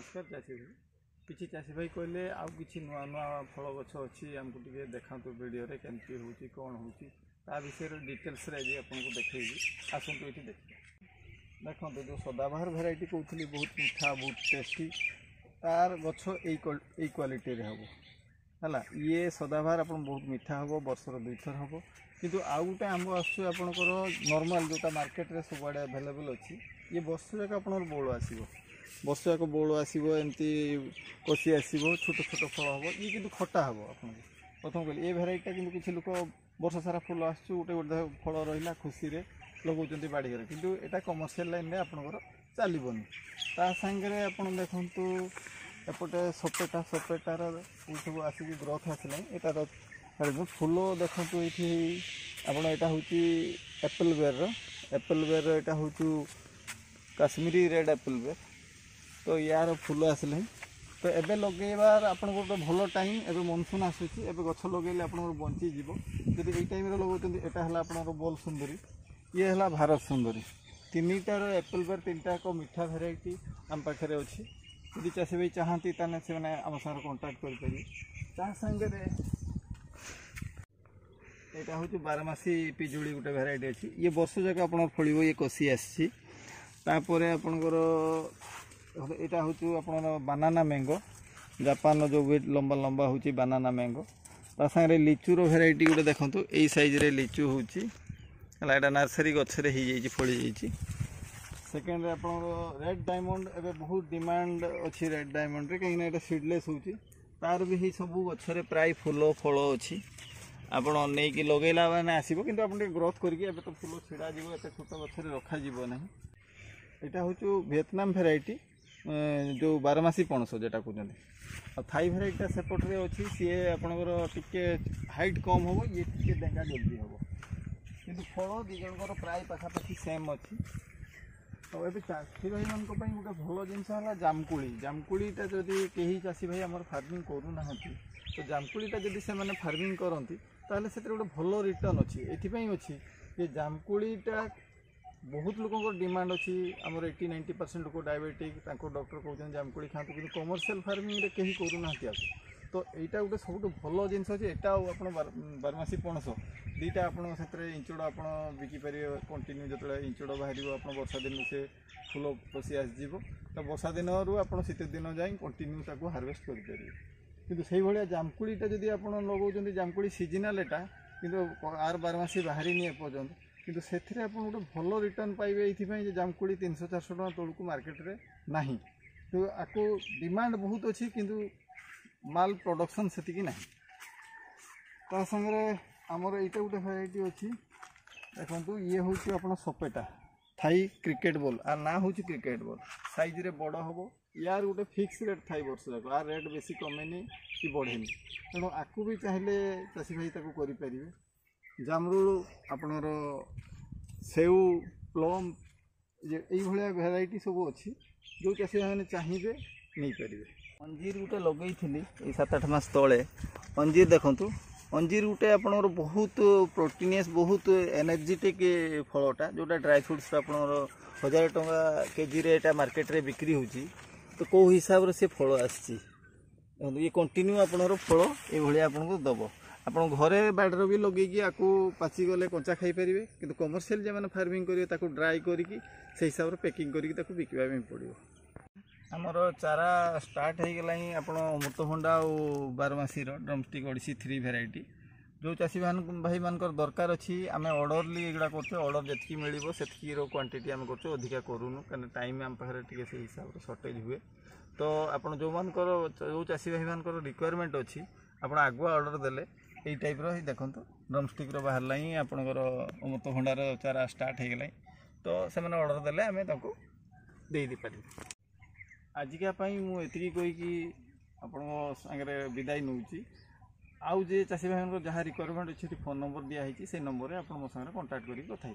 नमस्कार चाषी भाई किसी चाषी भाई कहले आउ कि नुआ नुआ फल गछ अच्छी आमको टे देखा वीडियो केमती हूँ कौन हूँ ता विषय डिटेल्स आज आपको देखी आसतु ये देखिए देखो जो सदाबहार भेराइटी कहती बहुत मीठा बहुत टेस्टी तार गछ यही क्वालिटी हम है ये सदाबहार आप बहुत मीठा हम वर्षर 2 थर हम किंतु आउ गोटे आंब आसकर नॉर्मल जोटा मार्केट रे सब आड़े अवेलेबल अच्छी ये वर्ष जाक आप बौल आसो वर्ष जाक बौल आसो एमती कषि आसो छोट छोट फल हम ये कि खटा हम आपको प्रथम कहली ये भेराइटा कि किसी लोक वर्ष सारा फुल आसू गोटे गोटे फल रहा खुशी लगाउं बाड़ीघर किंतु एटा कमर्शियल लाइन में आपंकर चलबनी ता सांगे आपड़ देखु एपटे सपेटा सपेटार सब आसिक ग्रोथ आसला यार फूल देखु ये आपड़ यहाँ हूँ एप्पल बेर यहाँ हूँ काश्मीरी रेड एप्पल बेर तो यार फूल आसले तो एबे लगेबार आपन गोटे भल टाइम एबे मनसून आसूची एबे गछ लगेले आपन बंची जीवो जदि एई टाइम रे लगाउतंदी एटा हला आपन बोल सुंदरी ये है भारत सुंदरी तीनटार एप्पल बेर तीनटा को मीठा भेराइटी आम पाखे अच्छी यदि चाषी भाई चाहती ताने से मैंने आम सागर कंटाक्ट करें सांगे यहाँ हूँ बारमासी पिजुड़ी गोटे भेराइटी अच्छी ये वर्ष जाक आप फल ये कषि आसपर आपणकर यहाँ हूँ आप बानाना मैंगो जापान जो वेट लंबा लंबा हूँ बानाना मैंगो ता सागे लिचुर भेराइटी गोटे देखो यही साइज लिचु हूँ है नर्सरी गचरे हो फली जाइए सेकेंड आप रेड डायमंड एवं बहुत डिमांड अच्छी रेड डायमंड रे कहीं यहाँ सीडलेस हो तार भी सब गचरे प्राय फूल फल अच्छी आपड़ नहीं लगेला मैंने आसो कि ग्रोथ करके तो फूल छिड़ा एत छोट गचरे रखा ना यहाँ हूँ वियतनाम भेराइटी जो बारमासी पणस जेटा कहते थाई भेराइटा सेपटे अच्छी सी आपंकर टे हाइट कम हम ये टे डेंगा जल्दी हम कि फल दी जनकर प्राय पाखापाखि सेम अच्छी तो ये चाषी भाई मान गोटे भल जिनस है जामकुड़ी जामकुड़ीटा जदि कहीं चाषी भाई आम फार्मिंग करूना तो जामकुड़ीटा जदि से मैंने फार्मिंग करती ताहले से गोटे भल रिटर्न अच्छी एथपाई अच्छी ये जामकुड़ीटा बहुत लोक डिमांड अच्छी आमर 80-90% लोक डायबिटिक डॉक्टर कहते जामकुड़ी खातु कि कमर्शियल फार्मिंग कहीं करूना तो यहाँ गोटे सब भल जिन अच्छे यहाँ आप बारमासी पणस दीटा आप इंचड़ आप बिकिपर कंटिन्यू जो इंचड़ बाहर आप वर्षा दिन से फूल पशि आसो तो वर्षा दिन रू आप शीत दिन जाए कंटिन्यू हार्वेस्ट करेंगे किंतु से भाया जामकुड़ीटा जब आप लगाउं जामकुड़ी सीजनाल एटा किंतु आर बारमासी बाहरी नहीं एपर्यंत किंतु से आप गोटे भल रिटर्न पाइबे ये जामकुड़ी 300-400 टका तौक मार्केट रे नहीं तो आपको डिमांड बहुत अच्छी किंतु माल प्रोडक्शन से ना संगे आमर यहाँ गोटे भेराइटी अच्छी देखो ये हूँ आप सपेटा थाई क्रिकेट बॉल आर ना हूँ क्रिकेट बॉल साइज रे बड़ हम यार गोटे फिक्स रेट थाई वर्ष जाक आर रेट बेसी कमेनि कि बढ़ेनि तेणु आपको भी चाहिए चाषी भाई करें जामरुल आपणर सेऊ प्लम ये भेराइटी सब अच्छी जो चाषी मैंने चाहिए नहीं पारे अंजीर गोटे लगे 7-8 मास तले अंजीर देखु अंजीर गोटे आपणर बहुत प्रोटीनियस बहुत एनर्जेटिक फलटा जोटा ड्राई फ्रुट्स आपणर 1000 टंका केजी रे मार्केट रे बिक्री होची तो कौ हिसाब से फल आसी ये कंटिन्यू आपणर फल ये आपको दब आप घरे बाड़र भी लगे आपको पाची गले कंचा खाई पारे कि कमर्शियल जो मैंने फार्मिंग करेंगे ड्राई करके हिसाब से पैकिंग करके बिकवा पड़ो आमर चारा स्टार्ट हो गला आप अमृतभंडा और बारमासी ड्रमस्टिक ओडिसी 3 भेराइटी जो चाषी भाई मान दरकार अच्छी आम अर्डरली एगुड़ा कर अर्डर जी मिले से क्वांटिटी आम कर करूँ कहीं टाइम आम पाखे टे से हिसाब से सर्टेज हुए तो आप जो चाषी भाई मान रिक्वायरमेंट अच्छी आप आगुआ अर्डर देले यही टाइप ही देखो ड्रमस्टिक बाहर ही आपंकर अमृतभंडार चारा स्टार्ट हो गला तो से अर्डर देले आम दे पार आजिकाई मुझे कहीकि आपण सागरे विदाय नौ आउ जे चाषी भाई जहाँ रिक्वायरमेंट अच्छी फोन नंबर दिखाई से नंबर आप मो सागर कंटाक्ट करके कथा।